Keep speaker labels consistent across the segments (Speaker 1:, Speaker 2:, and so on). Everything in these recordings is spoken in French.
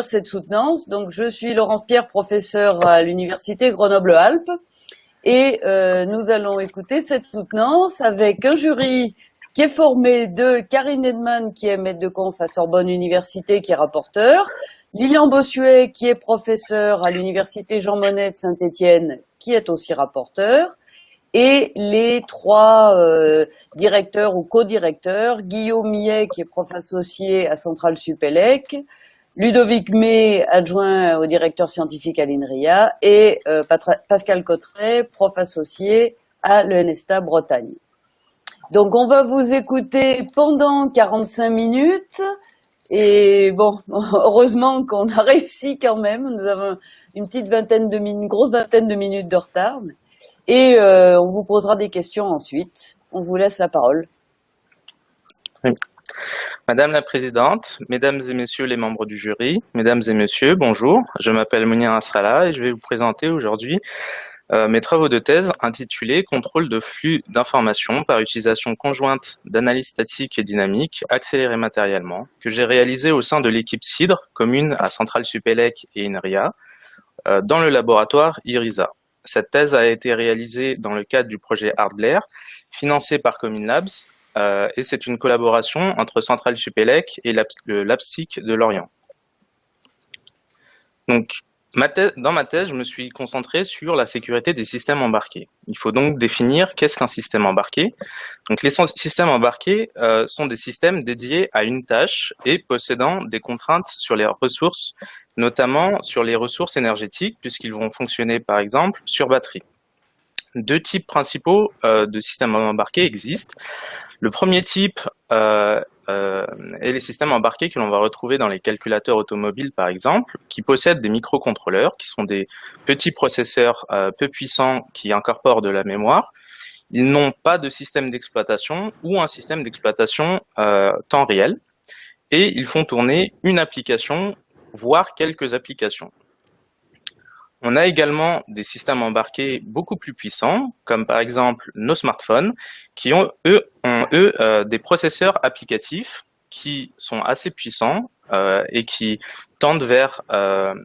Speaker 1: Cette soutenance. Donc, je suis Laurence Pierre, professeure à l'Université Grenoble-Alpes, et nous allons écouter cette soutenance avec un jury qui est formé de Karine Edman, qui est maître de conf à Sorbonne Université, qui est rapporteur, Lilian Bossuet, qui est professeur à l'Université Jean Monnet de Saint-Étienne, qui est aussi rapporteur, et les trois directeurs ou co-directeurs, Guillaume Millet, qui est prof associé à Centrale Supélec, Ludovic May, adjoint au directeur scientifique à l'INRIA, et Pascal Cotteret, prof associé à l'ENESTA Bretagne. Donc on va vous écouter pendant 45 minutes, et bon, heureusement qu'on a réussi quand même, nous avons une grosse vingtaine de minutes de retard, et on vous posera des questions ensuite. On vous laisse la parole.
Speaker 2: Oui. Madame la Présidente, Mesdames et Messieurs les membres du jury, Mesdames et Messieurs, bonjour. Je m'appelle Mounir Asrallah et je vais vous présenter aujourd'hui mes travaux de thèse intitulés « Contrôle de flux d'informations par utilisation conjointe d'analyse statique et dynamique accélérée matériellement » que j'ai réalisé au sein de l'équipe CIDRE, commune à Centrale Supélec et INRIA, dans le laboratoire IRISA. Cette thèse a été réalisée dans le cadre du projet ArtBlair, financé par Commune Labs, et c'est une collaboration entre Centrale Supélec et le LabSTIC de Lorient. Donc, dans ma thèse, je me suis concentré sur la sécurité des systèmes embarqués. Il faut donc définir qu'est-ce qu'un système embarqué. Donc, les systèmes embarqués sont des systèmes dédiés à une tâche et possédant des contraintes sur les ressources, notamment sur les ressources énergétiques, puisqu'ils vont fonctionner par exemple sur batterie. Deux types principaux de systèmes embarqués existent. Le premier type est les systèmes embarqués que l'on va retrouver dans les calculateurs automobiles, par exemple, qui possèdent des microcontrôleurs, qui sont des petits processeurs peu puissants qui incorporent de la mémoire. Ils n'ont pas de système d'exploitation ou un système d'exploitation temps réel, et ils font tourner une application, voire quelques applications. On a également des systèmes embarqués beaucoup plus puissants, comme par exemple nos smartphones, qui ont eux des processeurs applicatifs qui sont assez puissants et qui tendent vers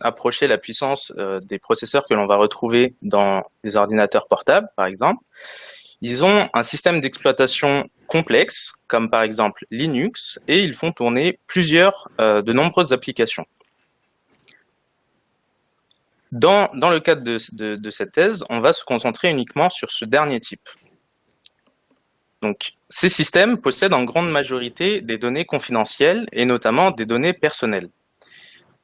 Speaker 2: approcher la puissance des processeurs que l'on va retrouver dans les ordinateurs portables, par exemple. Ils ont un système d'exploitation complexe, comme par exemple Linux, et ils font tourner de nombreuses applications. Dans le cadre de cette thèse, on va se concentrer uniquement sur ce dernier type. Donc, ces systèmes possèdent en grande majorité des données confidentielles et notamment des données personnelles.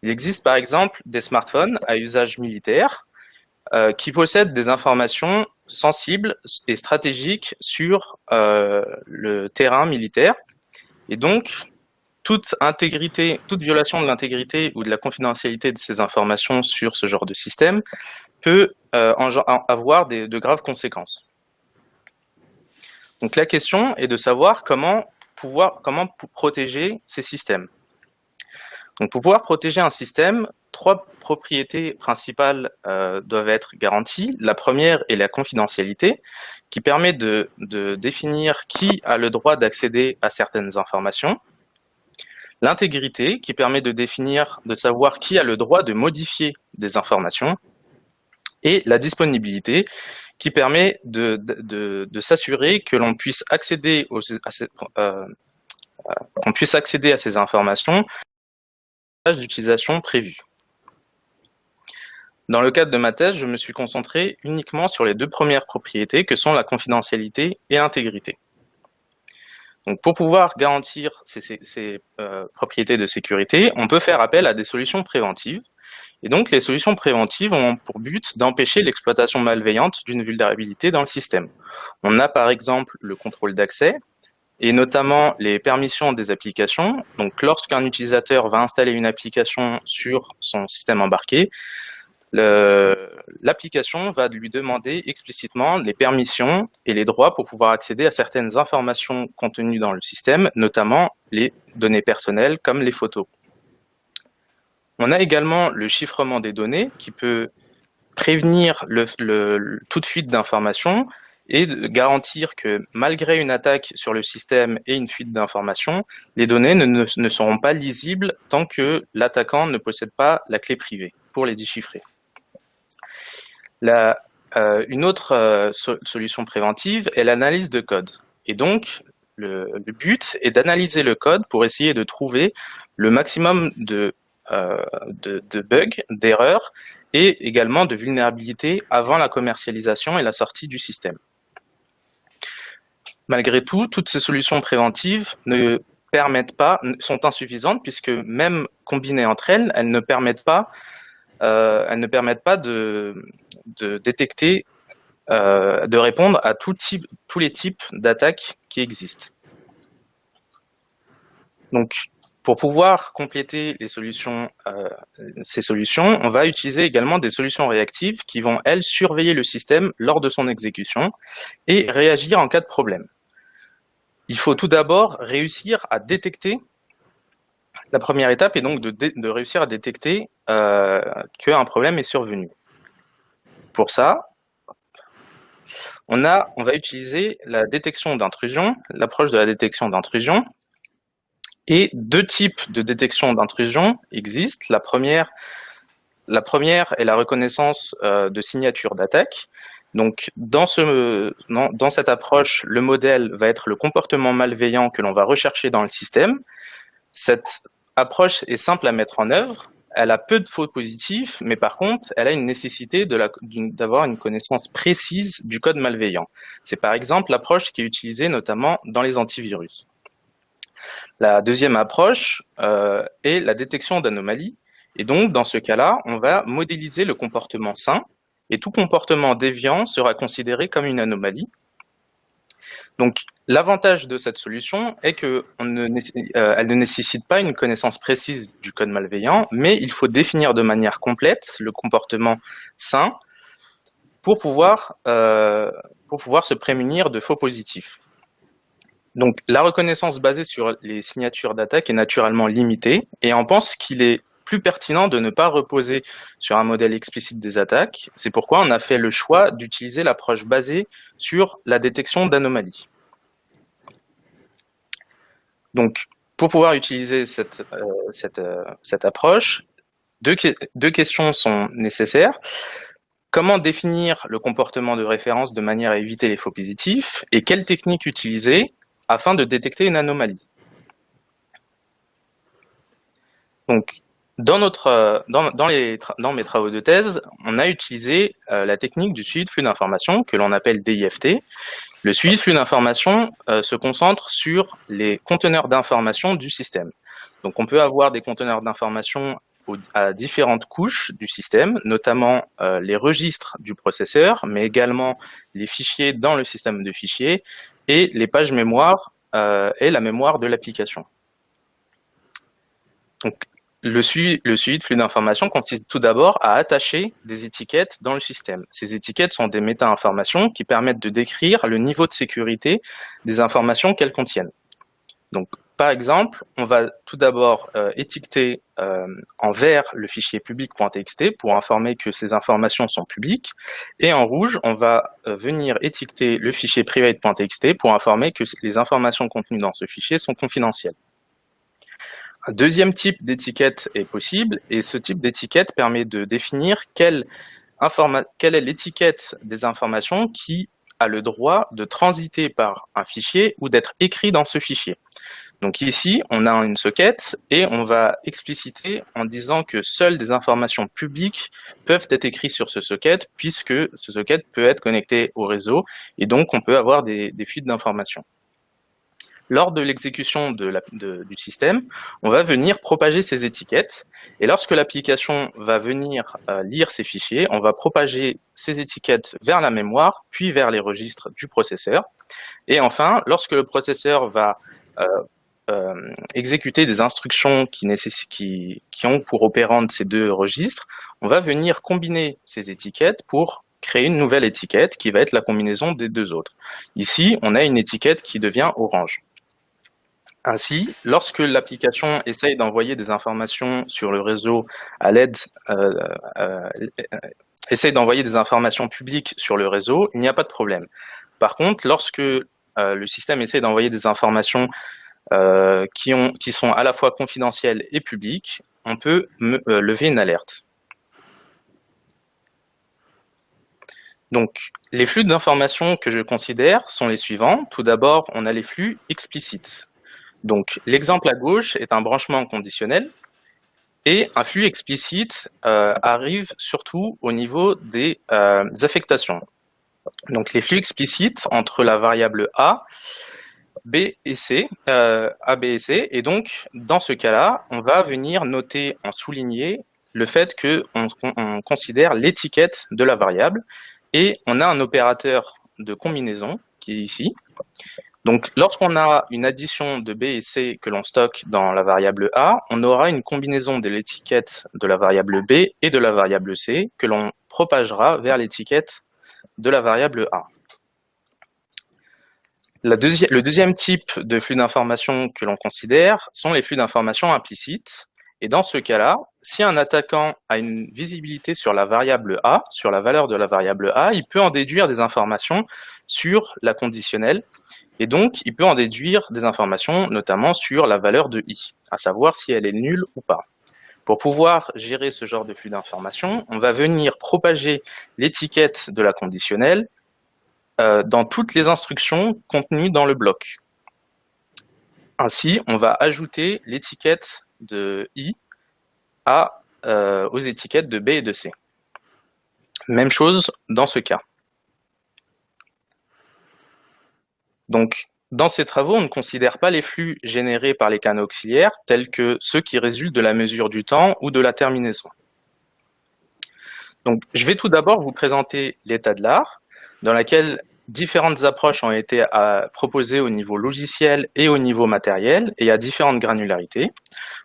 Speaker 2: Il existe par exemple des smartphones à usage militaire qui possèdent des informations sensibles et stratégiques sur le terrain militaire. Et donc, toute violation de l'intégrité ou de la confidentialité de ces informations sur ce genre de système peut avoir de graves conséquences. Donc la question est de savoir comment protéger ces systèmes. Donc pour pouvoir protéger un système, trois propriétés principales doivent être garanties. La première est la confidentialité, qui permet de définir qui a le droit d'accéder à certaines informations. L'intégrité, qui permet de savoir qui a le droit de modifier des informations, et la disponibilité, qui permet de s'assurer que l'on puisse accéder à ces informations d'utilisation prévues. Dans le cadre de ma thèse, je me suis concentré uniquement sur les deux premières propriétés, que sont la confidentialité et l'intégrité. Donc, pour pouvoir garantir ces propriétés de sécurité, on peut faire appel à des solutions préventives. Et donc, les solutions préventives ont pour but d'empêcher l'exploitation malveillante d'une vulnérabilité dans le système. On a par exemple le contrôle d'accès, et notamment les permissions des applications. Donc, lorsqu'un utilisateur va installer une application sur son système embarqué, l'application va lui demander explicitement les permissions et les droits pour pouvoir accéder à certaines informations contenues dans le système, notamment les données personnelles comme les photos. On a également le chiffrement des données qui peut prévenir toute fuite d'informations et de garantir que malgré une attaque sur le système et une fuite d'informations, les données ne seront pas lisibles tant que l'attaquant ne possède pas la clé privée pour les déchiffrer. Une autre solution préventive est l'analyse de code. Et donc, le but est d'analyser le code pour essayer de trouver le maximum de bugs, d'erreurs et également de vulnérabilités avant la commercialisation et la sortie du système. Malgré tout, toutes ces solutions préventives sont insuffisantes puisque même combinées entre elles, elles ne permettent pas de détecter, de répondre à tous les types d'attaques qui existent. Donc, pour pouvoir compléter ces solutions, on va utiliser également des solutions réactives qui vont, elles, surveiller le système lors de son exécution et réagir en cas de problème. Il faut tout d'abord réussir à détecter. La première étape est donc de réussir à détecter qu'un problème est survenu. Pour ça, on va utiliser la détection d'intrusion, l'approche de la détection d'intrusion. Et deux types de détection d'intrusion existent. La première est la reconnaissance de signature d'attaque. Donc, dans cette approche, le modèle va être le comportement malveillant que l'on va rechercher dans le système. Cette approche est simple à mettre en œuvre. Elle a peu de faux positifs, mais par contre, elle a une nécessité d'avoir une connaissance précise du code malveillant. C'est par exemple l'approche qui est utilisée notamment dans les antivirus. La deuxième approche est la détection d'anomalies. Et donc, dans ce cas-là, on va modéliser le comportement sain et tout comportement déviant sera considéré comme une anomalie. Donc, l'avantage de cette solution est qu'elle ne nécessite pas une connaissance précise du code malveillant, mais il faut définir de manière complète le comportement sain pour pouvoir se prémunir de faux positifs. Donc, la reconnaissance basée sur les signatures d'attaque est naturellement limitée et on pense qu'il est plus pertinent de ne pas reposer sur un modèle explicite des attaques. C'est pourquoi on a fait le choix d'utiliser l'approche basée sur la détection d'anomalies. Donc, pour pouvoir utiliser cette approche, deux questions sont nécessaires. Comment définir le comportement de référence de manière à éviter les faux positifs et quelle technique utiliser afin de détecter une anomalie? Donc, dans mes travaux de thèse, on a utilisé la technique du suivi de flux d'informations que l'on appelle DIFT. Le suivi de flux d'informations se concentre sur les conteneurs d'informations du système. Donc, on peut avoir des conteneurs d'informations à différentes couches du système, notamment les registres du processeur, mais également les fichiers dans le système de fichiers et les pages mémoire et la mémoire de l'application. Donc, le suivi de flux d'informations consiste tout d'abord à attacher des étiquettes dans le système. Ces étiquettes sont des méta-informations qui permettent de décrire le niveau de sécurité des informations qu'elles contiennent. Donc, par exemple, on va tout d'abord étiqueter en vert le fichier public.txt pour informer que ces informations sont publiques, et en rouge, on va venir étiqueter le fichier private.txt pour informer que les informations contenues dans ce fichier sont confidentielles. Un deuxième type d'étiquette est possible, et ce type d'étiquette permet de définir quelle est l'étiquette des informations qui a le droit de transiter par un fichier ou d'être écrit dans ce fichier. Donc ici, on a une socket et on va expliciter en disant que seules des informations publiques peuvent être écrites sur ce socket, puisque ce socket peut être connecté au réseau et donc on peut avoir des fuites d'informations. Lors de l'exécution du système, on va venir propager ces étiquettes et lorsque l'application va venir lire ces fichiers, on va propager ces étiquettes vers la mémoire puis vers les registres du processeur. Et enfin, lorsque le processeur va exécuter des instructions qui ont pour opérande ces deux registres, on va venir combiner ces étiquettes pour créer une nouvelle étiquette qui va être la combinaison des deux autres. Ici, on a une étiquette qui devient orange. Ainsi, lorsque l'application essaye d'envoyer des informations sur le réseau à l'aide, essaye d'envoyer des informations publiques sur le réseau, il n'y a pas de problème. Par contre, lorsque le système essaie d'envoyer des informations qui sont à la fois confidentielles et publiques, on peut lever une alerte. Donc, les flux d'informations que je considère sont les suivants. Tout d'abord, on a les flux explicites. Donc, l'exemple à gauche est un branchement conditionnel et un flux explicite arrive surtout au niveau des affectations. Donc, les flux explicites entre la variable A, B et C, A, B et C, et donc, dans ce cas-là, on va venir noter en souligné le fait qu'on considère l'étiquette de la variable. Et on a un opérateur de combinaison qui est ici. Donc, lorsqu'on a une addition de B et C que l'on stocke dans la variable A, on aura une combinaison de l'étiquette de la variable B et de la variable C que l'on propagera vers l'étiquette de la variable A. Le deuxième type de flux d'informations que l'on considère sont les flux d'informations implicites. Et dans ce cas-là, si un attaquant a une visibilité sur la variable A, sur la valeur de la variable A, il peut en déduire des informations sur la conditionnelle, et donc il peut en déduire des informations notamment sur la valeur de I, à savoir si elle est nulle ou pas. Pour pouvoir gérer ce genre de flux d'informations, on va venir propager l'étiquette de la conditionnelle dans toutes les instructions contenues dans le bloc. Ainsi, on va ajouter l'étiquette de I aux étiquettes de B et de C. Même chose dans ce cas. Donc, dans ces travaux, on ne considère pas les flux générés par les canaux auxiliaires tels que ceux qui résultent de la mesure du temps ou de la terminaison. Donc, je vais tout d'abord vous présenter l'état de l'art, dans laquelle différentes approches ont été proposées au niveau logiciel et au niveau matériel, et à différentes granularités.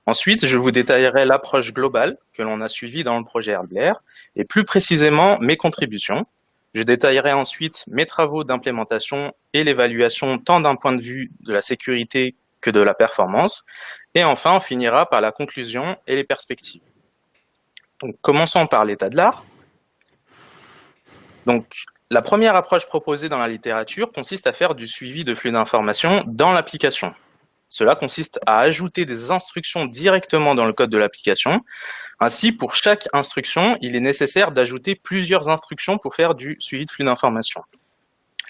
Speaker 2: Ensuite, je vous détaillerai l'approche globale que l'on a suivie dans le projet Herblair, et plus précisément mes contributions. Je détaillerai ensuite mes travaux d'implémentation et l'évaluation tant d'un point de vue de la sécurité que de la performance. Et enfin, on finira par la conclusion et les perspectives. Donc, commençons par l'état de l'art. Donc, la première approche proposée dans la littérature consiste à faire du suivi de flux d'informations dans l'application. Cela consiste à ajouter des instructions directement dans le code de l'application. Ainsi, pour chaque instruction, il est nécessaire d'ajouter plusieurs instructions pour faire du suivi de flux d'informations.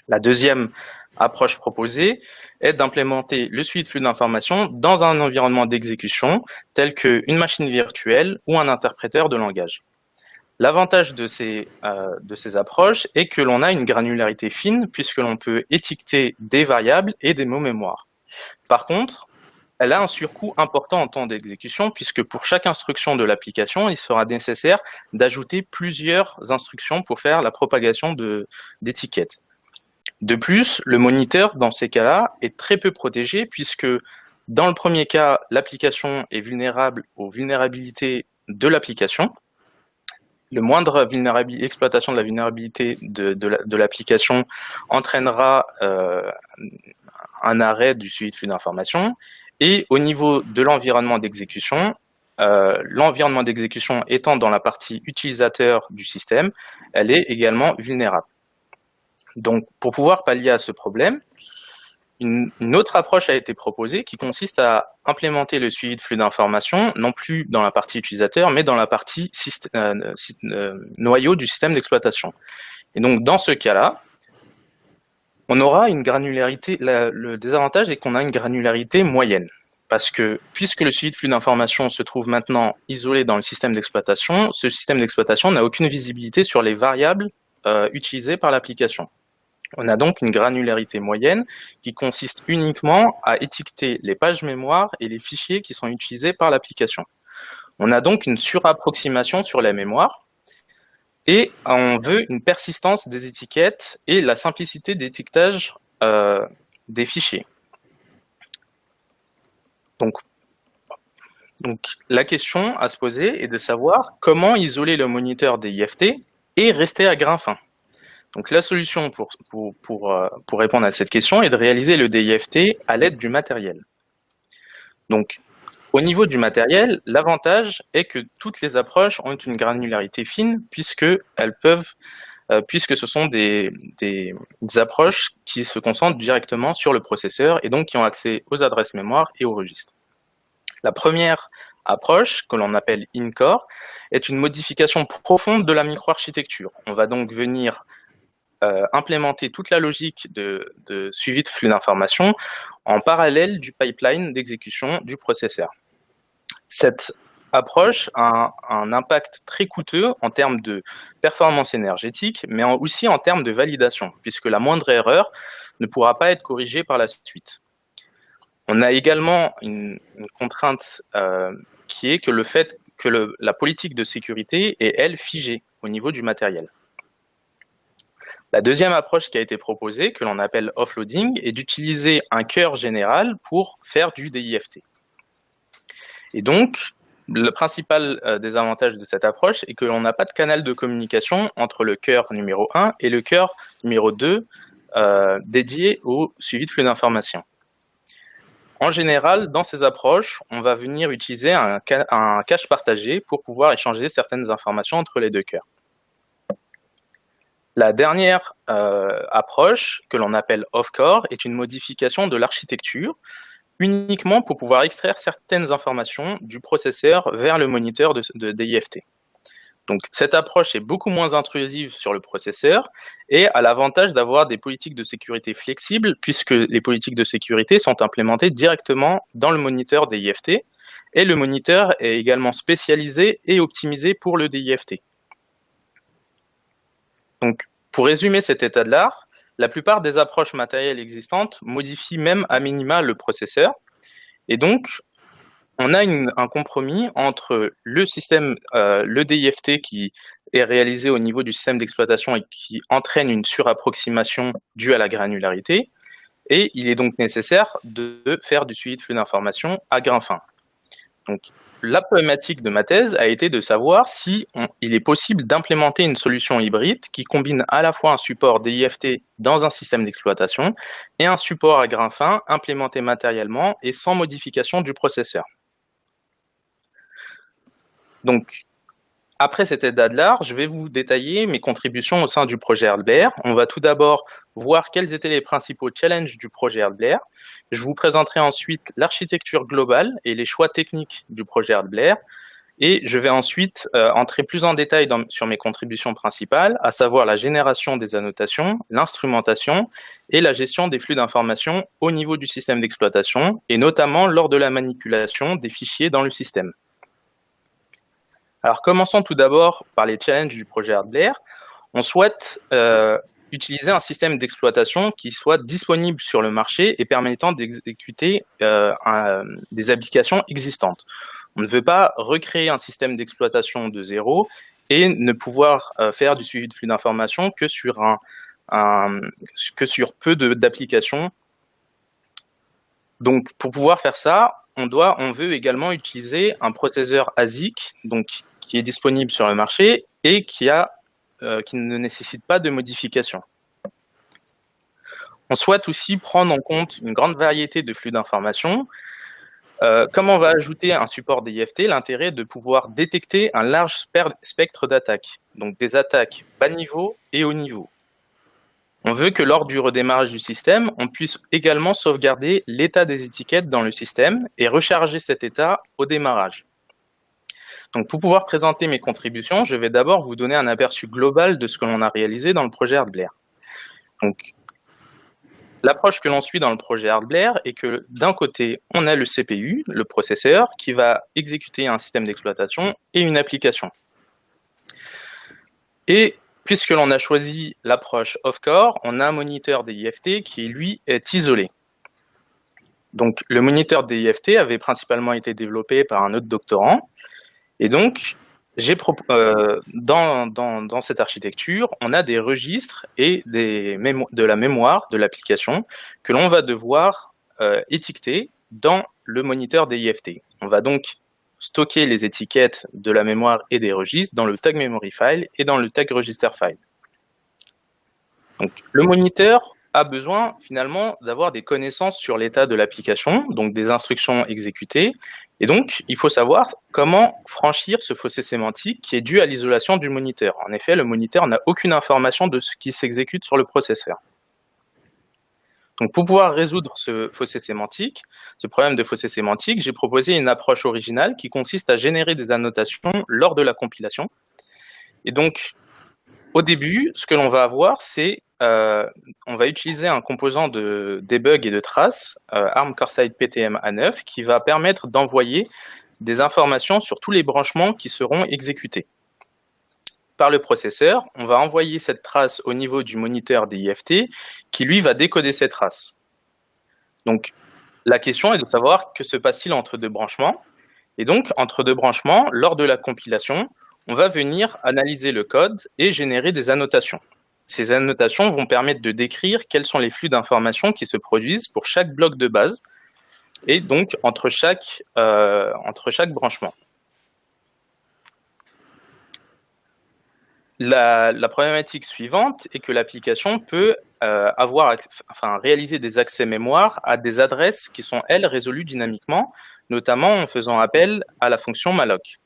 Speaker 2: La deuxième approche proposée est d'implémenter le suivi de flux d'informations dans un environnement d'exécution tel qu'une machine virtuelle ou un interpréteur de langage. L'avantage de ces approches est que l'on a une granularité fine puisque l'on peut étiqueter des variables et des mots mémoire. Par contre, elle a un surcoût important en temps d'exécution puisque pour chaque instruction de l'application, il sera nécessaire d'ajouter plusieurs instructions pour faire la propagation d'étiquettes. De plus, le moniteur, dans ces cas-là, est très peu protégé puisque dans le premier cas, l'application est vulnérable aux vulnérabilités de l'application. Le moindre exploitation de la vulnérabilité de l'application entraînera un arrêt du suivi de flux d'informations. Et au niveau de l'environnement d'exécution étant dans la partie utilisateur du système, elle est également vulnérable. Donc, pour pouvoir pallier à ce problème, une autre approche a été proposée qui consiste à implémenter le suivi de flux d'informations, non plus dans la partie utilisateur, mais dans la partie noyau du système d'exploitation. Et donc, dans ce cas-là, on aura une granularité. Le désavantage est qu'on a une granularité moyenne. Parce que, puisque le suivi de flux d'informations se trouve maintenant isolé dans le système d'exploitation, ce système d'exploitation n'a aucune visibilité sur les variables utilisées par l'application. On a donc une granularité moyenne qui consiste uniquement à étiqueter les pages mémoire et les fichiers qui sont utilisés par l'application. On a donc une surapproximation sur la mémoire et on veut une persistance des étiquettes et la simplicité d'étiquetage des fichiers. Donc, la question à se poser est de savoir comment isoler le moniteur des IFT et rester à grain fin. Donc la solution pour répondre à cette question est de réaliser le DIFT à l'aide du matériel. Donc au niveau du matériel, l'avantage est que toutes les approches ont une granularité fine puisqu'elles peuvent puisque ce sont des approches qui se concentrent directement sur le processeur et donc qui ont accès aux adresses mémoire et aux registres. La première approche, que l'on appelle in-core, est une modification profonde de la microarchitecture. On va donc venir implémenter toute la logique de suivi de flux d'informations en parallèle du pipeline d'exécution du processeur. Cette approche a un impact très coûteux en termes de performance énergétique, mais aussi en termes de validation, puisque la moindre erreur ne pourra pas être corrigée par la suite. On a également une contrainte qui est que le fait que la politique de sécurité est, elle, figée au niveau du matériel. La deuxième approche qui a été proposée, que l'on appelle offloading, est d'utiliser un cœur général pour faire du DIFT. Et donc, le principal désavantage de cette approche est que l'on n'a pas de canal de communication entre le cœur numéro 1 et le cœur numéro 2 dédié au suivi de flux d'informations. En général, dans ces approches, on va venir utiliser un cache partagé pour pouvoir échanger certaines informations entre les deux cœurs. La dernière approche, que l'on appelle off-core, est une modification de l'architecture uniquement pour pouvoir extraire certaines informations du processeur vers le moniteur de DIFT. Donc cette approche est beaucoup moins intrusive sur le processeur et a l'avantage d'avoir des politiques de sécurité flexibles puisque les politiques de sécurité sont implémentées directement dans le moniteur DIFT et le moniteur est également spécialisé et optimisé pour le DIFT. Donc, pour résumer cet état de l'art, la plupart des approches matérielles existantes modifient même à minima le processeur. Et donc, on a un compromis entre le système, le DIFT qui est réalisé au niveau du système d'exploitation et qui entraîne une surapproximation due à la granularité. Et il est donc nécessaire de faire du suivi de flux d'informations à grain fin. Donc, la problématique de ma thèse a été de savoir si il est possible d'implémenter une solution hybride qui combine à la fois un support DIFT dans un système d'exploitation et un support à grain fin implémenté matériellement et sans modification du processeur. Donc, après cet état de l'art, je vais vous détailler mes contributions au sein du projet HeartBlair. On va tout d'abord voir quels étaient les principaux challenges du projet HeartBlair. Je vous présenterai ensuite l'architecture globale et les choix techniques du projet HeartBlair. Et je vais ensuite entrer plus en détail sur mes contributions principales, à savoir la génération des annotations, l'instrumentation et la gestion des flux d'informations au niveau du système d'exploitation, et notamment lors de la manipulation des fichiers dans le système. Alors, commençons tout d'abord par les challenges du projet HeartBlair. On souhaite utiliser un système d'exploitation qui soit disponible sur le marché et permettant d'exécuter des applications existantes. On ne veut pas recréer un système d'exploitation de zéro et ne pouvoir faire du suivi de flux d'informations que sur peu d'applications. Donc, pour pouvoir faire ça, on veut également utiliser un processeur ASIC, donc qui est disponible sur le marché et qui ne nécessite pas de modification. On souhaite aussi prendre en compte une grande variété de flux d'informations. Comme on va ajouter un support DIFT, l'intérêt est de pouvoir détecter un large spectre d'attaques, donc des attaques bas niveau et haut niveau. On veut que lors du redémarrage du système, on puisse également sauvegarder l'état des étiquettes dans le système et recharger cet état au démarrage. Donc, pour pouvoir présenter mes contributions, je vais d'abord vous donner un aperçu global de ce que l'on a réalisé dans le projet HeartBlair. Donc, l'approche que l'on suit dans le projet HeartBlair est que d'un côté, on a le CPU, le processeur, qui va exécuter un système d'exploitation et une application. Et puisque l'on a choisi l'approche off-core, on a un moniteur DIFT qui, lui, est isolé. Donc, le moniteur DIFT avait principalement été développé par un autre doctorant. Et donc, dans cette architecture, on a des registres et de la mémoire de l'application que l'on va devoir étiqueter dans le moniteur DIFT. On va donc stocker les étiquettes de la mémoire et des registres dans le tag memory file et dans le tag register file. Donc, le moniteur a besoin finalement d'avoir des connaissances sur l'état de l'application, donc des instructions exécutées. Et donc, il faut savoir comment franchir ce fossé sémantique qui est dû à l'isolation du moniteur. En effet, le moniteur n'a aucune information de ce qui s'exécute sur le processeur. Donc, pour pouvoir résoudre ce fossé sémantique, ce problème de fossé sémantique, j'ai proposé une approche originale qui consiste à générer des annotations lors de la compilation. Et donc, au début, ce que l'on va avoir, c'est on va utiliser un composant de debug et de trace, ARM CoreSight PTM A9, qui va permettre d'envoyer des informations sur tous les branchements qui seront exécutés. Par le processeur, on va envoyer cette trace au niveau du moniteur DIFT, qui lui va décoder cette trace. Donc, la question est de savoir que se passe-t-il entre deux branchements. Et donc, entre deux branchements, lors de la compilation, on va venir analyser le code et générer des annotations. Ces annotations vont permettre de décrire quels sont les flux d'informations qui se produisent pour chaque bloc de base et donc entre chaque branchement. La problématique suivante est que l'application peut réaliser des accès mémoire à des adresses qui sont, elles, résolues dynamiquement, notamment en faisant appel à la fonction malloc.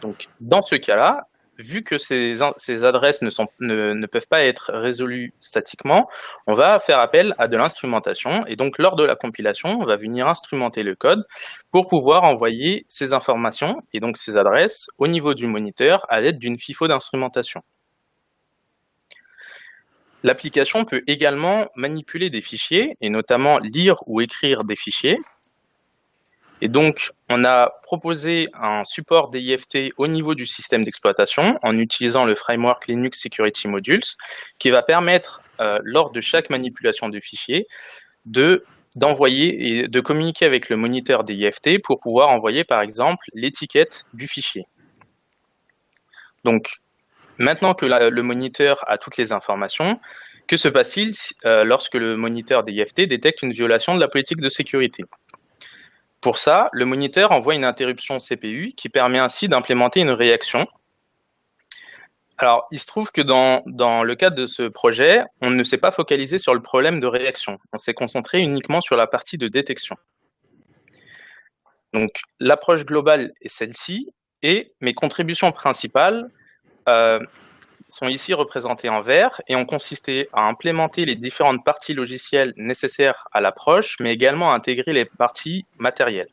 Speaker 2: Donc, dans ce cas-là, vu que ces adresses ne peuvent pas être résolues statiquement, on va faire appel à de l'instrumentation. Et donc, lors de la compilation, on va venir instrumenter le code pour pouvoir envoyer ces informations et donc ces adresses au niveau du moniteur à l'aide d'une FIFO d'instrumentation. L'application peut également manipuler des fichiers et notamment lire ou écrire des fichiers. Et donc, on a proposé un support DIFT au niveau du système d'exploitation en utilisant le framework Linux Security Modules qui va permettre, lors de chaque manipulation de fichier, d'envoyer et de communiquer avec le moniteur DIFT pour pouvoir envoyer, par exemple, l'étiquette du fichier. Donc, maintenant que le moniteur a toutes les informations, que se passe-t-il lorsque le moniteur DIFT détecte une violation de la politique de sécurité ? Pour ça, le moniteur envoie une interruption CPU qui permet ainsi d'implémenter une réaction. Alors, il se trouve que dans le cadre de ce projet, on ne s'est pas focalisé sur le problème de réaction. On s'est concentré uniquement sur la partie de détection. Donc, l'approche globale est celle-ci, et mes contributions principales sont ici représentées en vert et ont consisté à implémenter les différentes parties logicielles nécessaires à l'approche, mais également à intégrer les parties matérielles.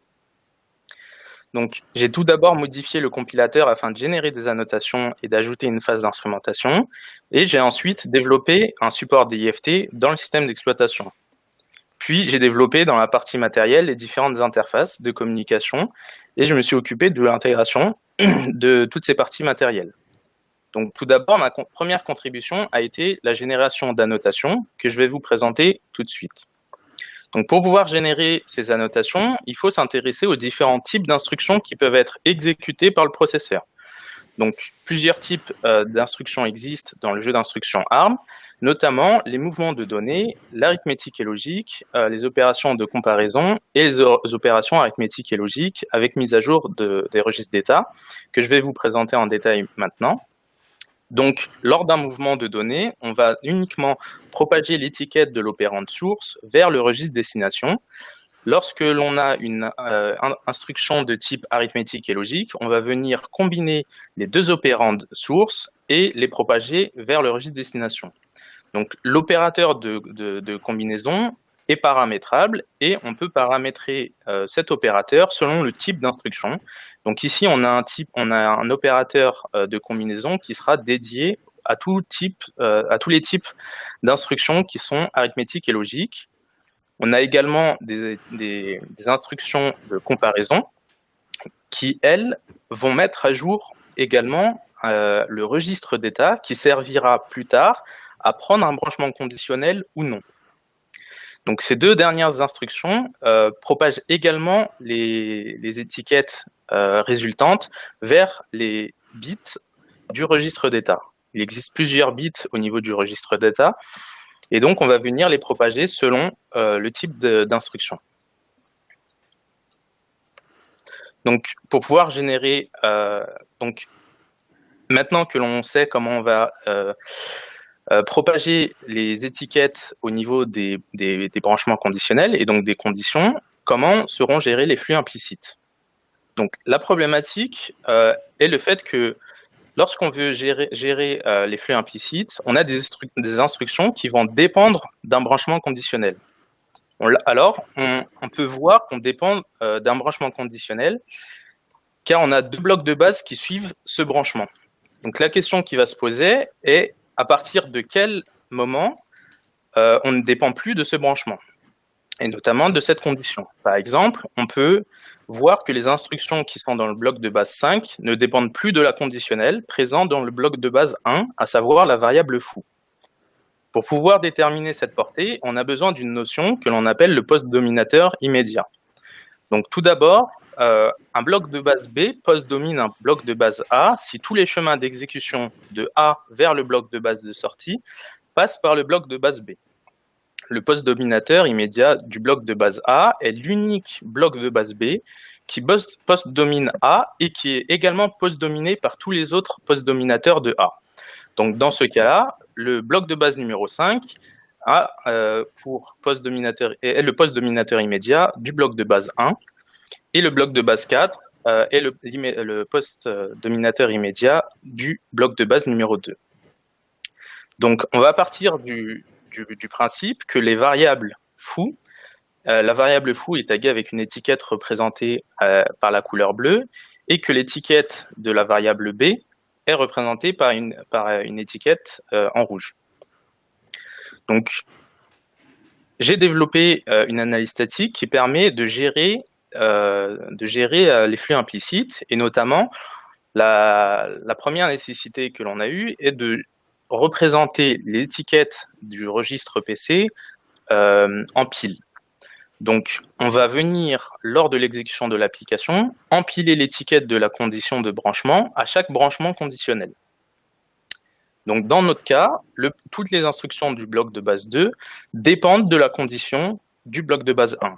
Speaker 2: Donc, j'ai tout d'abord modifié le compilateur afin de générer des annotations et d'ajouter une phase d'instrumentation, et j'ai ensuite développé un support DIFT dans le système d'exploitation. Puis, j'ai développé dans la partie matérielle les différentes interfaces de communication, et je me suis occupé de l'intégration de toutes ces parties matérielles. Donc, tout d'abord, ma première contribution a été la génération d'annotations que je vais vous présenter tout de suite. Donc, pour pouvoir générer ces annotations, il faut s'intéresser aux différents types d'instructions qui peuvent être exécutées par le processeur. Donc, plusieurs types d'instructions existent dans le jeu d'instructions ARM, notamment les mouvements de données, l'arithmétique et logique, les opérations de comparaison et les opérations arithmétiques et logiques avec mise à jour des registres d'état que je vais vous présenter en détail maintenant. Donc, lors d'un mouvement de données, on va uniquement propager l'étiquette de l'opérande source vers le registre destination. Lorsque l'on a une instruction de type arithmétique et logique, on va venir combiner les deux opérandes source et les propager vers le registre destination. Donc, l'opérateur de combinaison est paramétrable et on peut paramétrer cet opérateur selon le type d'instruction. Donc ici, on a un opérateur de combinaison qui sera dédié à tous les types d'instructions qui sont arithmétiques et logiques. On a également des instructions de comparaison qui, elles, vont mettre à jour également le registre d'état qui servira plus tard à prendre un branchement conditionnel ou non. Donc ces deux dernières instructions propagent également les étiquettes résultantes vers les bits du registre d'état. Il existe plusieurs bits au niveau du registre d'état, et donc on va venir les propager selon le type d'instruction. Donc pour pouvoir générer, maintenant que l'on sait comment on va propager les étiquettes au niveau des branchements conditionnels et donc des conditions, comment seront gérés les flux implicites. Donc la problématique est le fait que lorsqu'on veut gérer les flux implicites, on a des instructions qui vont dépendre d'un branchement conditionnel. Alors, on peut voir qu'on dépend d'un branchement conditionnel car on a deux blocs de base qui suivent ce branchement. Donc la question qui va se poser est à partir de quel moment on ne dépend plus de ce branchement, et notamment de cette condition. Par exemple, on peut voir que les instructions qui sont dans le bloc de base 5 ne dépendent plus de la conditionnelle présente dans le bloc de base 1, à savoir la variable foo. Pour pouvoir déterminer cette portée, on a besoin d'une notion que l'on appelle le post-dominateur immédiat. Donc tout d'abord, un bloc de base B post-domine un bloc de base A si tous les chemins d'exécution de A vers le bloc de base de sortie passent par le bloc de base B. Le post-dominateur immédiat du bloc de base A est l'unique bloc de base B qui post-domine A et qui est également post-dominé par tous les autres post-dominateurs de A. Donc dans ce cas-là, le bloc de base numéro 5 a pour post-dominateur est le post-dominateur immédiat du bloc de base 1 et le bloc de base 4 est le post-dominateur immédiat du bloc de base numéro 2. Donc on va partir du principe que les variables foo, la variable foo est taguée avec une étiquette représentée par la couleur bleue et que l'étiquette de la variable B est représentée par une étiquette en rouge. Donc, j'ai développé une analyse statique qui permet de gérer les flux implicites et notamment la première nécessité que l'on a eue est de représenter l'étiquette du registre PC en pile. Donc, on va venir, lors de l'exécution de l'application, empiler l'étiquette de la condition de branchement à chaque branchement conditionnel. Donc, dans notre cas, toutes les instructions du bloc de base 2 dépendent de la condition du bloc de base 1.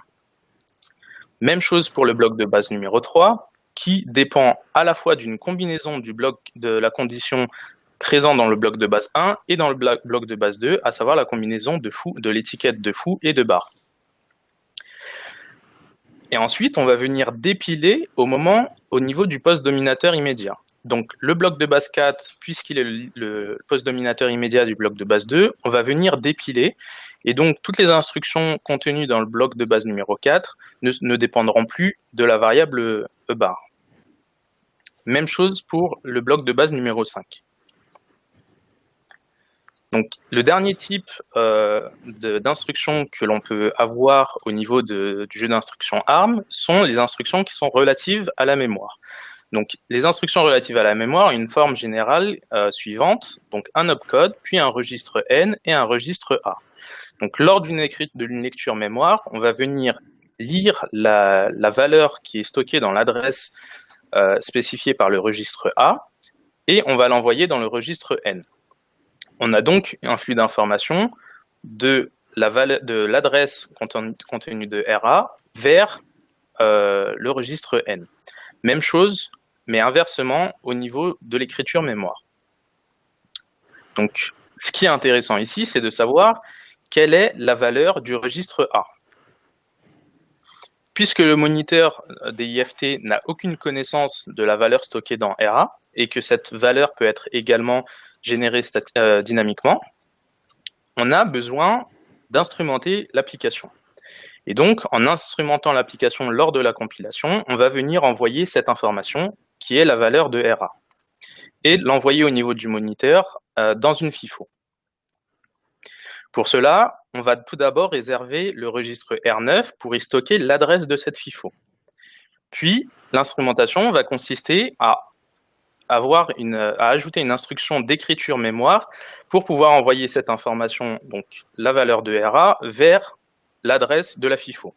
Speaker 2: Même chose pour le bloc de base numéro 3, qui dépend à la fois d'une combinaison du bloc de la condition présent dans le bloc de base 1 et dans le bloc de base 2, à savoir la combinaison de l'étiquette de foo et de bar. Et ensuite, on va venir dépiler au niveau du post-dominateur immédiat. Donc, le bloc de base 4, puisqu'il est le post-dominateur immédiat du bloc de base 2, on va venir dépiler. Et donc, toutes les instructions contenues dans le bloc de base numéro 4 ne dépendront plus de la variable e-bar. Même chose pour le bloc de base numéro 5. Donc, le dernier type d'instructions que l'on peut avoir au niveau du jeu d'instructions ARM sont les instructions qui sont relatives à la mémoire. Donc, les instructions relatives à la mémoire ont une forme générale suivante, donc un opcode, puis un registre N et un registre A. Donc, lors d'une lecture mémoire, on va venir lire la valeur qui est stockée dans l'adresse spécifiée par le registre A et on va l'envoyer dans le registre N. On a donc un flux d'informations de l'adresse contenue de RA vers le registre N. Même chose, mais inversement au niveau de l'écriture mémoire. Donc, ce qui est intéressant ici, c'est de savoir quelle est la valeur du registre A. Puisque le moniteur des IFT n'a aucune connaissance de la valeur stockée dans RA, et que cette valeur peut être également générée dynamiquement, on a besoin d'instrumenter l'application. Et donc, en instrumentant l'application lors de la compilation, on va venir envoyer cette information qui est la valeur de RA et l'envoyer au niveau du moniteur dans une FIFO. Pour cela, on va tout d'abord réserver le registre R9 pour y stocker l'adresse de cette FIFO. Puis, l'instrumentation va consister à ajouter une instruction d'écriture mémoire pour pouvoir envoyer cette information, donc la valeur de RA, vers l'adresse de la FIFO.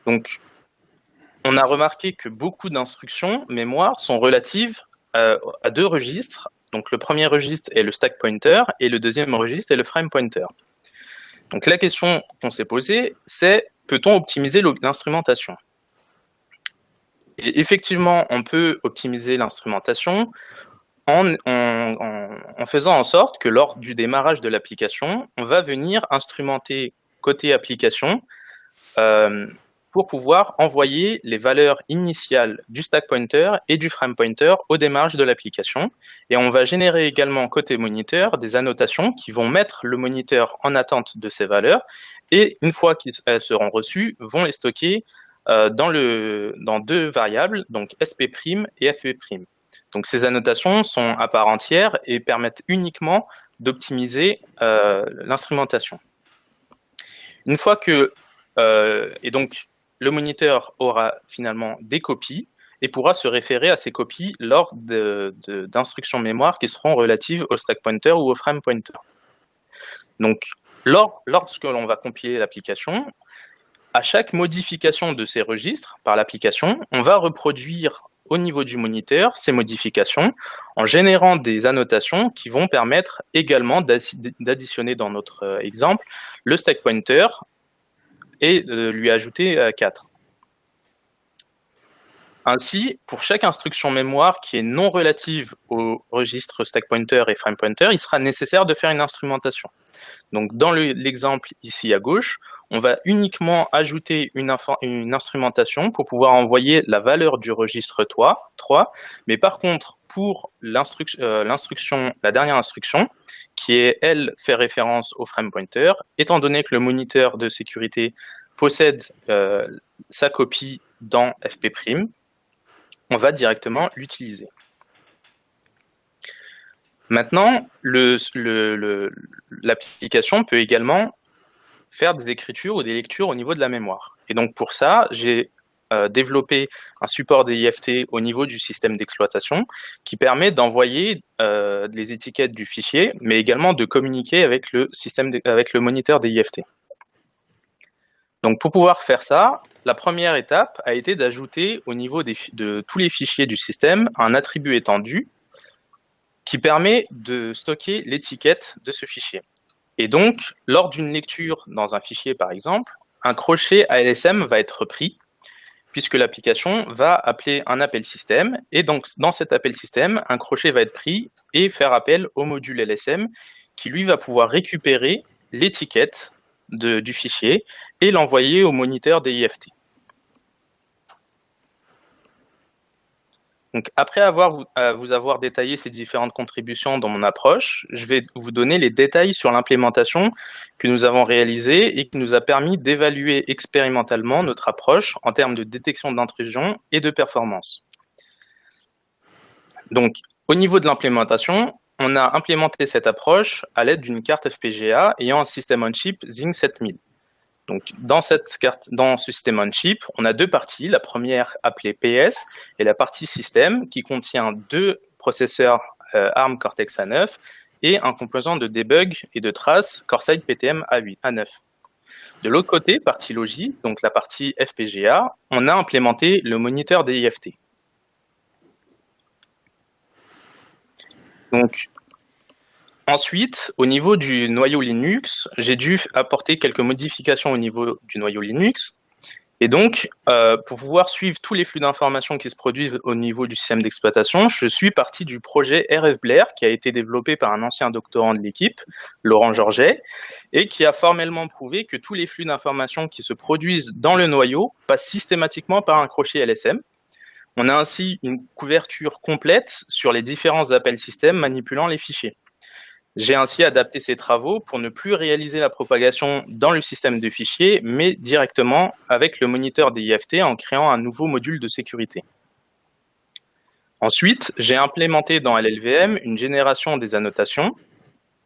Speaker 2: Donc, on a remarqué que beaucoup d'instructions mémoire sont relatives à deux registres. Donc, le premier registre est le stack pointer et le deuxième registre est le frame pointer. Donc, la question qu'on s'est posée, c'est peut-on optimiser l'instrumentation ? Et effectivement, on peut optimiser l'instrumentation en faisant en sorte que lors du démarrage de l'application, on va venir instrumenter côté application pour pouvoir envoyer les valeurs initiales du stack pointer et du frame pointer au démarrage de l'application. Et on va générer également côté moniteur des annotations qui vont mettre le moniteur en attente de ces valeurs. Et une fois qu'elles seront reçues, vont les stocker dans deux variables, donc sp' et fp'. Donc ces annotations sont à part entière et permettent uniquement d'optimiser l'instrumentation. Une fois que et donc le moniteur aura finalement des copies et pourra se référer à ces copies lors d'instructions mémoire qui seront relatives au stack pointer ou au frame pointer. Donc lorsque l'on va compiler l'application, à chaque modification de ces registres par l'application, on va reproduire au niveau du moniteur ces modifications en générant des annotations qui vont permettre également d'additionner dans notre exemple le stack pointer et de lui ajouter 4. Ainsi, pour chaque instruction mémoire qui est non relative au registre stack pointer et frame pointer, il sera nécessaire de faire une instrumentation. Donc dans l'exemple ici à gauche, on va uniquement ajouter une instrumentation pour pouvoir envoyer la valeur du registre 3, mais par contre, pour la dernière instruction, qui est, elle, fait référence au frame pointer, étant donné que le moniteur de sécurité possède sa copie dans fp', on va directement l'utiliser. Maintenant, l'application peut également faire des écritures ou des lectures au niveau de la mémoire. Et donc pour ça, j'ai développé un support DIFT au niveau du système d'exploitation qui permet d'envoyer les étiquettes du fichier, mais également de communiquer avec le moniteur DIFT. Donc pour pouvoir faire ça, la première étape a été d'ajouter au niveau de tous les fichiers du système un attribut étendu qui permet de stocker l'étiquette de ce fichier. Et donc, lors d'une lecture dans un fichier par exemple, un crochet ALSM va être pris puisque l'application va appeler un appel système, et donc dans cet appel système, un crochet va être pris et faire appel au module LSM qui lui va pouvoir récupérer l'étiquette du fichier et l'envoyer au moniteur DIFT. Donc, après vous avoir détaillé ces différentes contributions dans mon approche, je vais vous donner les détails sur l'implémentation que nous avons réalisée et qui nous a permis d'évaluer expérimentalement notre approche en termes de détection d'intrusion et de performance. Donc, au niveau de l'implémentation, on a implémenté cette approche à l'aide d'une carte FPGA ayant un système on chip Zing 7000. Donc, dans ce système on chip, on a deux parties. La première appelée PS et la partie système qui contient deux processeurs ARM Cortex A9 et un composant de debug et de trace Corsair PTM A9. De l'autre côté, partie logique, donc la partie FPGA, on a implémenté le moniteur DIFT. Donc, ensuite, au niveau du noyau Linux, j'ai dû apporter quelques modifications au niveau du noyau Linux. Et donc, pour pouvoir suivre tous les flux d'informations qui se produisent au niveau du système d'exploitation, je suis parti du projet RF-Blair qui a été développé par un ancien doctorant de l'équipe, Laurent Georget, et qui a formellement prouvé que tous les flux d'informations qui se produisent dans le noyau passent systématiquement par un crochet LSM. On a ainsi une couverture complète sur les différents appels système manipulant les fichiers. J'ai ainsi adapté ces travaux pour ne plus réaliser la propagation dans le système de fichiers, mais directement avec le moniteur DIFT en créant un nouveau module de sécurité. Ensuite, j'ai implémenté dans LLVM une génération des annotations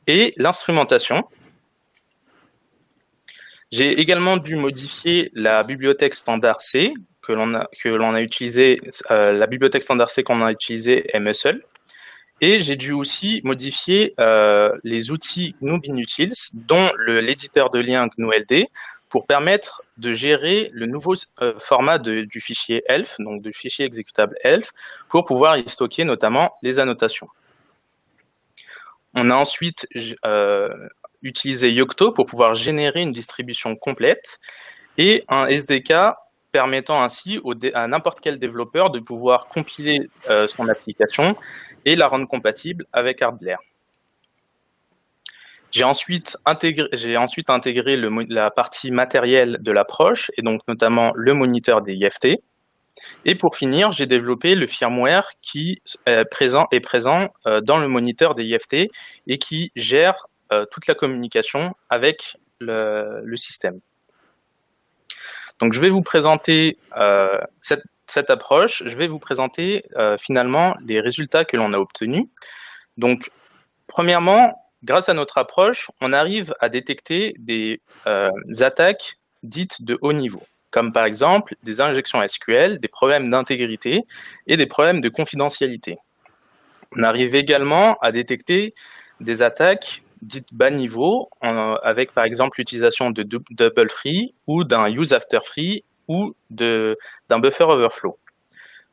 Speaker 2: et l'instrumentation. J'ai également dû modifier la bibliothèque standard C que l'on a utilisée, la bibliothèque standard C qu'on a utilisée est Muscle. Et j'ai dû aussi modifier les outils GNU Binutils, dont l'éditeur de liens GNU-LD, pour permettre de gérer le nouveau format du fichier ELF, donc du fichier exécutable ELF, pour pouvoir y stocker notamment les annotations. On a ensuite utilisé Yocto pour pouvoir générer une distribution complète et un SDK permettant ainsi à n'importe quel développeur de pouvoir compiler son application et la rendre compatible avec HardBlair. J'ai ensuite intégré la partie matérielle de l'approche, et donc notamment le moniteur des IFT. Et pour finir, j'ai développé le firmware qui est présent dans le moniteur des IFT et qui gère toute la communication avec le système. Donc je vais vous présenter cette approche, je vais vous présenter finalement les résultats que l'on a obtenus. Donc premièrement, grâce à notre approche, on arrive à détecter des attaques dites de haut niveau, comme par exemple des injections SQL, des problèmes d'intégrité et des problèmes de confidentialité. On arrive également à détecter des attaques dites bas niveau, avec par exemple l'utilisation de double free ou d'un use after free ou d'un buffer overflow.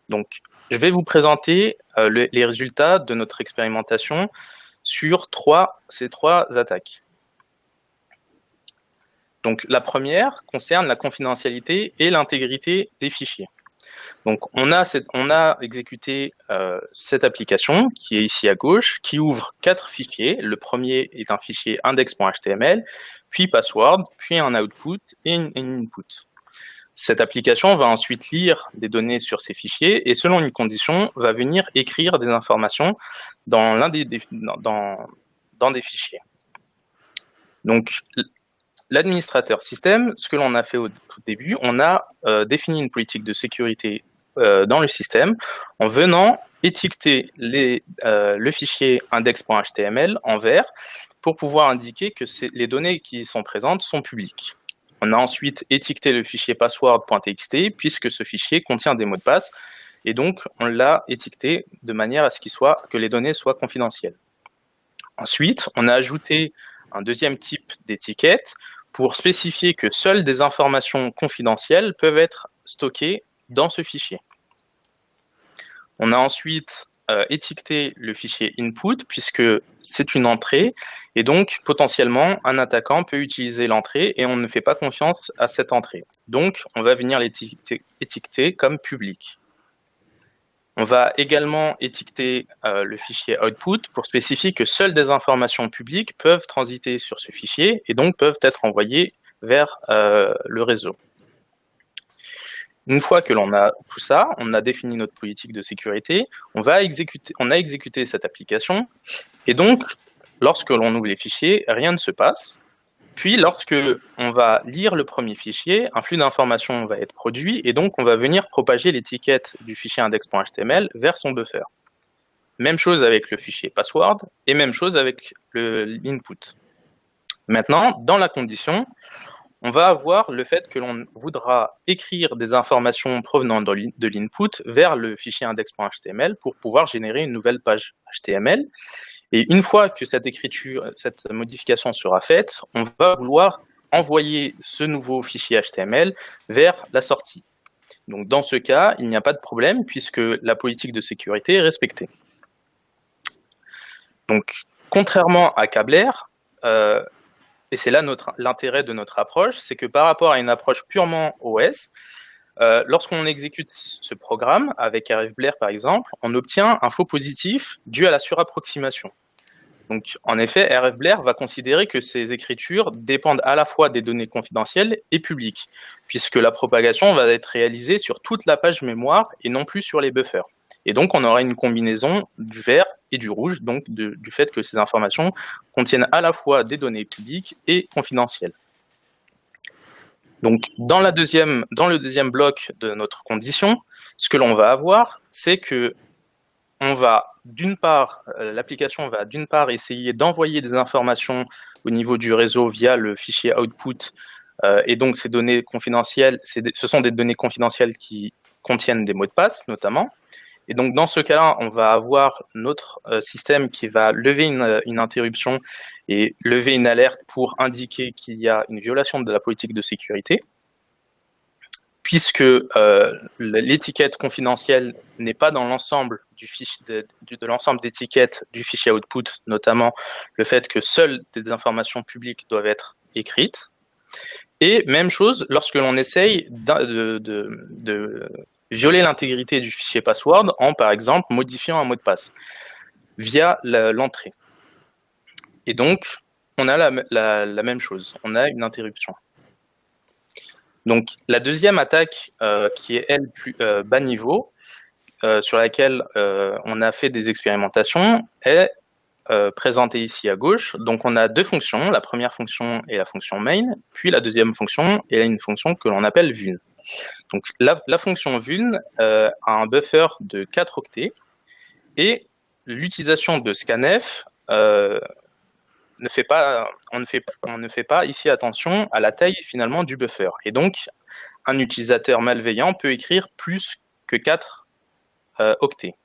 Speaker 2: Donc, je vais vous présenter les résultats de notre expérimentation sur ces trois attaques. Donc, la première concerne la confidentialité et l'intégrité des fichiers. Donc, on a exécuté cette application qui est ici à gauche, qui ouvre 4 fichiers. Le premier est un fichier index.html, puis password, puis un output et une input. Cette application va ensuite lire des données sur ces fichiers et selon une condition, va venir écrire des informations dans des fichiers. Donc, l'administrateur système, ce que l'on a fait au tout début, on a défini une politique de sécurité dans le système en venant étiqueter le fichier index.html en vert pour pouvoir indiquer que les données qui sont présentes sont publiques. On a ensuite étiqueté le fichier password.txt puisque ce fichier contient des mots de passe et donc on l'a étiqueté de manière à ce que les données soient confidentielles. Ensuite, on a ajouté un deuxième type d'étiquette pour spécifier que seules des informations confidentielles peuvent être stockées dans ce fichier. On a ensuite étiqueté le fichier input puisque c'est une entrée et donc potentiellement un attaquant peut utiliser l'entrée et on ne fait pas confiance à cette entrée. Donc on va venir l'étiqueter comme public. On va également étiqueter le fichier output pour spécifier que seules des informations publiques peuvent transiter sur ce fichier et donc peuvent être envoyées vers le réseau. Une fois que l'on a tout ça, on a défini notre politique de sécurité, on a exécuté cette application et donc lorsque l'on ouvre les fichiers, rien ne se passe. Puis, lorsque on va lire le premier fichier, un flux d'informations va être produit et donc on va venir propager l'étiquette du fichier index.html vers son buffer. Même chose avec le fichier password et même chose avec l'input. Maintenant, dans la condition, on va avoir le fait que l'on voudra écrire des informations provenant de l'input vers le fichier index.html pour pouvoir générer une nouvelle page HTML. Et une fois que cette modification sera faite, on va vouloir envoyer ce nouveau fichier HTML vers la sortie. Donc dans ce cas, il n'y a pas de problème puisque la politique de sécurité est respectée. Donc contrairement à Cabler, et c'est là l'intérêt de notre approche, c'est que par rapport à une approche purement OS, lorsqu'on exécute ce programme avec RFBlair par exemple, on obtient un faux positif dû à la surapproximation. Donc, en effet, RFBlair va considérer que ces écritures dépendent à la fois des données confidentielles et publiques, puisque la propagation va être réalisée sur toute la page mémoire et non plus sur les buffers. Et donc, on aura une combinaison du vert et du rouge, donc du fait que ces informations contiennent à la fois des données publiques et confidentielles. Donc, dans le deuxième bloc de notre condition, ce que l'on va avoir, c'est que l'application va d'une part essayer d'envoyer des informations au niveau du réseau via le fichier output, et donc ces données confidentielles, ce sont des données confidentielles qui contiennent des mots de passe notamment. Et donc dans ce cas-là, on va avoir notre système qui va lever une interruption et lever une alerte pour indiquer qu'il y a une violation de la politique de sécurité, puisque l'étiquette confidentielle n'est pas dans l'ensemble de l'ensemble d'étiquettes du fichier output, notamment le fait que seules des informations publiques doivent être écrites. Et même chose lorsque l'on essaye de violer l'intégrité du fichier password en, par exemple, modifiant un mot de passe via l'entrée. Et donc, on a la même chose, on a une interruption. Donc, la deuxième attaque, qui est, elle, plus bas niveau, sur laquelle on a fait des expérimentations, est présentée ici à gauche. Donc, on a deux fonctions. La première fonction est la fonction main, puis la deuxième fonction est une fonction que l'on appelle vun. Donc, la fonction vun a un buffer de 4 octets, et l'utilisation de scanf on ne fait pas ici attention à la taille finalement du buffer. Et donc, un utilisateur malveillant peut écrire plus que 4 octets.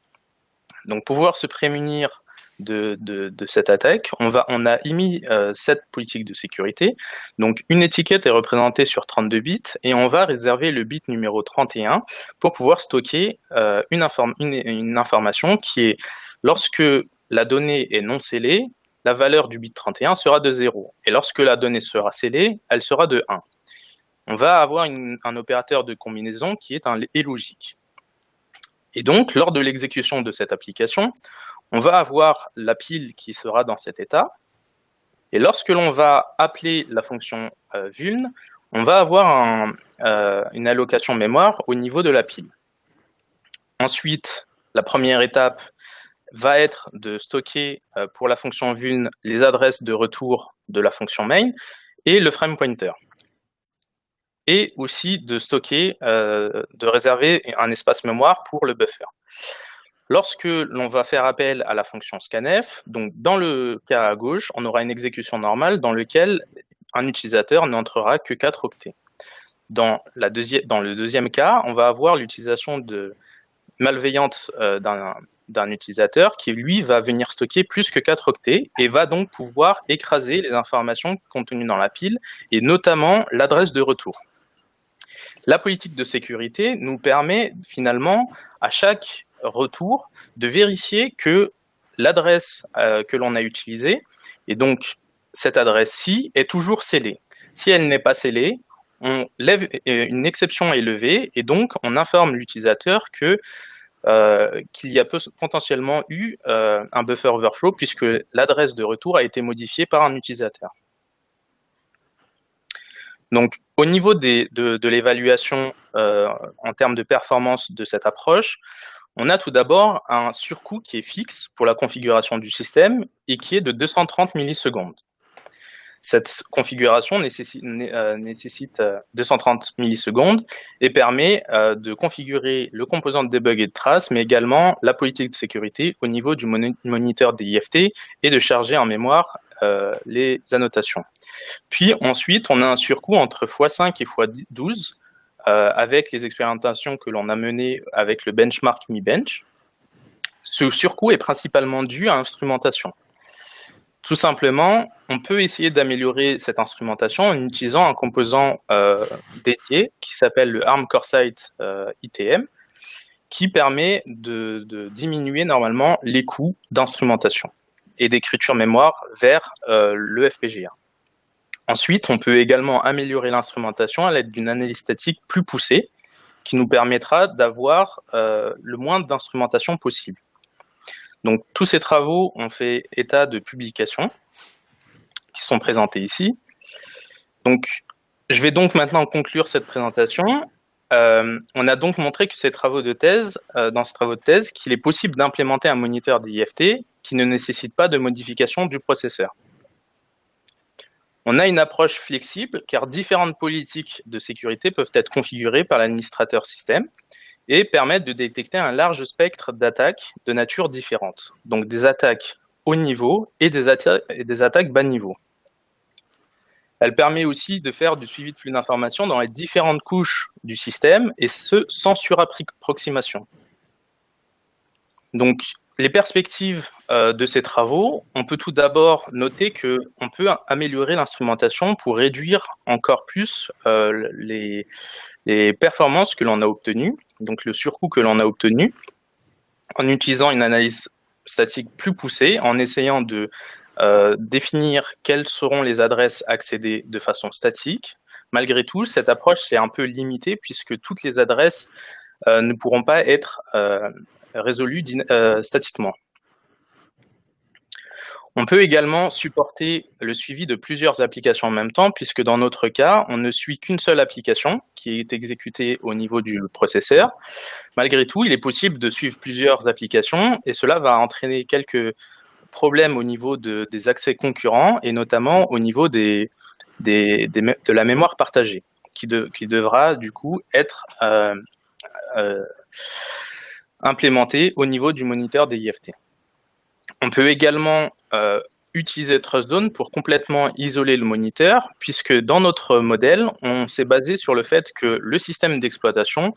Speaker 2: Donc, pour pouvoir se prémunir de cette attaque, on a émis cette politique de sécurité. Donc, une étiquette est représentée sur 32 bits et on va réserver le bit numéro 31 pour pouvoir stocker une information qui est, lorsque la donnée est non scellée, la valeur du bit 31 sera de 0. Et lorsque la donnée sera scellée, elle sera de 1. On va avoir un opérateur de combinaison qui est un et logique. Et donc, lors de l'exécution de cette application, on va avoir la pile qui sera dans cet état. Et lorsque l'on va appeler la fonction vun, on va avoir une allocation mémoire au niveau de la pile. Ensuite, la première étape va être de stocker pour la fonction vun les adresses de retour de la fonction main et le frame pointer. Et aussi de stocker, de réserver un espace mémoire pour le buffer. Lorsque l'on va faire appel à la fonction scanf, donc dans le cas à gauche, on aura une exécution normale dans lequel un utilisateur n'entrera que 4 octets. Dans le deuxième cas, on va avoir l'utilisation malveillante d'un utilisateur qui, lui, va venir stocker plus que 4 octets et va donc pouvoir écraser les informations contenues dans la pile et notamment l'adresse de retour. La politique de sécurité nous permet finalement, à chaque retour, de vérifier que l'adresse que l'on a utilisée, et donc cette adresse-ci, est toujours scellée. Si elle n'est pas scellée, une exception est levée et donc on informe l'utilisateur qu'il y a potentiellement eu un buffer overflow puisque l'adresse de retour a été modifiée par un utilisateur. Donc, au niveau de l'évaluation en termes de performance de cette approche, on a tout d'abord un surcoût qui est fixe pour la configuration du système et qui est de 230 millisecondes. Cette configuration nécessite 230 millisecondes et permet de configurer le composant de debug et de trace, mais également la politique de sécurité au niveau du moniteur des IFT et de charger en mémoire les annotations. Puis ensuite, on a un surcoût entre x5 et x12 avec les expérimentations que l'on a menées avec le benchmark Mi-Bench. Ce surcoût est principalement dû à l'instrumentation. Tout simplement, on peut essayer d'améliorer cette instrumentation en utilisant un composant dédié qui s'appelle le ARM CoreSight ITM, qui permet de diminuer normalement les coûts d'instrumentation et d'écriture mémoire vers le FPGA. Ensuite, on peut également améliorer l'instrumentation à l'aide d'une analyse statique plus poussée qui nous permettra d'avoir le moins d'instrumentation possible. Donc, tous ces travaux ont fait état de publications qui sont présentées ici. Donc, je vais donc maintenant conclure cette présentation. On a donc montré que dans ces travaux de thèse, qu'il est possible d'implémenter un moniteur d'IFT qui ne nécessite pas de modification du processeur. On a une approche flexible car différentes politiques de sécurité peuvent être configurées par l'administrateur système et permettent de détecter un large spectre d'attaques de nature différente. Donc des attaques haut niveau et des attaques bas niveau. Elle permet aussi de faire du suivi de flux d'informations dans les différentes couches du système et ce, sans surapproximation. Donc, les perspectives de ces travaux, on peut tout d'abord noter qu'on peut améliorer l'instrumentation pour réduire encore plus les performances que l'on a obtenues, donc le surcoût que l'on a obtenu, en utilisant une analyse statique plus poussée, en essayant de définir quelles seront les adresses accédées de façon statique, Malgré tout, cette approche est un peu limitée puisque toutes les adresses ne pourront pas être résolues statiquement. On peut également supporter le suivi de plusieurs applications en même temps, puisque dans notre cas, on ne suit qu'une seule application qui est exécutée au niveau du processeur. Malgré tout, il est possible de suivre plusieurs applications et cela va entraîner quelques problèmes au niveau des accès concurrents et notamment au niveau de la mémoire partagée, qui devra du coup être implémentée au niveau du moniteur DIFT. On peut également utiliser TrustZone pour complètement isoler le moniteur, puisque dans notre modèle, on s'est basé sur le fait que le système d'exploitation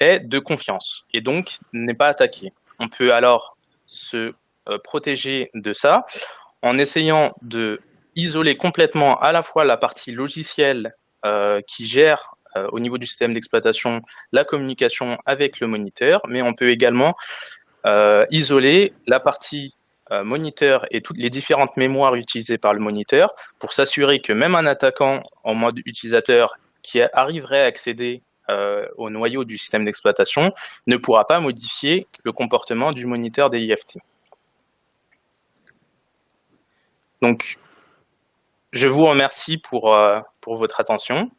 Speaker 2: est de confiance et donc n'est pas attaqué. On peut alors se protéger de ça en essayant de isoler complètement à la fois la partie logicielle qui gère au niveau du système d'exploitation la communication avec le moniteur, mais on peut également isoler la partie moniteur et toutes les différentes mémoires utilisées par le moniteur pour s'assurer que même un attaquant en mode utilisateur qui arriverait à accéder au noyau du système d'exploitation ne pourra pas modifier le comportement du moniteur DIFT. Donc, je vous remercie pour votre attention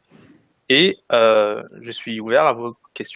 Speaker 2: et je suis ouvert à vos questions.